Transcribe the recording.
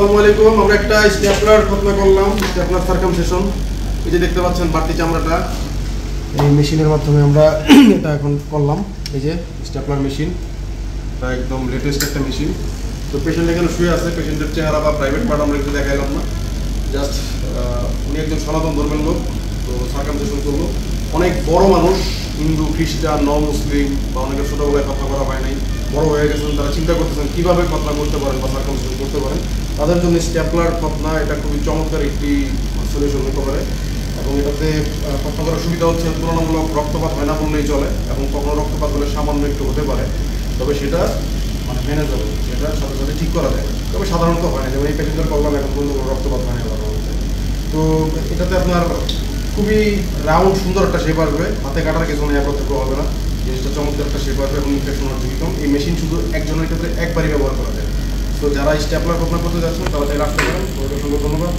আসসালামু আলাইকুম। আমরা একটা স্টেপলার খতনা করলাম, স্টেপলার সার্কামসেশন। এই যে দেখতে পাচ্ছেন বাড়তি চামড়াটা, এই মেশিনের মাধ্যমে আমরা এটা এখন করলাম। এই যে স্টেপলার মেশিন, এটা একদম লেটেস্ট একটা মেশিন। তো পেশেন্ট এখানে শুয়ে আছে, পেশেন্টের চেহারা বা প্রাইভেট পার্ট আমরা একটু দেখাইলাম না, জাস্ট উনি একজন সনাতন ধর্মের লোক, তো সার্কামসেশন করলো। অনেক বড় মানুষ, হিন্দু, খ্রিস্টান, নন মুসলিম, বা অনেকে ছোটোবেলায় খতনা করা হয় নাই, বড় হয়ে গেছেন, তারা চিন্তা করতেছেন কীভাবে খতনা করতে পারেন বা সার্কামসেশন করতে পারেন। তাদের জন্য স্টেপলার খতনা এটা খুবই চমৎকার একটি সলিউশন হতে পারে। এবং এটাতে খতনা করার সুবিধা হচ্ছে তুলনামূলক রক্তপাত হয় না বললেই চলে, এবং কখনো রক্তপাত হলে সামান্য একটু হতে পারে, তবে সেটা মানে মেনে যাবে, সেটা সাথে সাথে ঠিক করা যায়। তবে সাধারণত হয় না, যেমন এই পেশেন্টের করলাম এখন পর্যন্ত কোনো রক্তপাত হয় না ভালো হচ্ছে। তো এটাতে আপনার খুবই রাউন্ড সুন্দর একটা শেপ আসবে, হাতে কাটার কিছু নেই, প্রত্যক্ষ হবে না, জিনিসটা চমৎকার একটা শেপ আসবে এবং ইনফেকশন হওয়ার ঝুঁকি কম। এই মেশিন শুধু একজনের ক্ষেত্রে একবারই ব্যবহার করা যায়। তো যারা স্টেপলার খতনা করতে যাচ্ছেন তারা চাইলে আসতে পারেন। অসংখ্য ধন্যবাদ।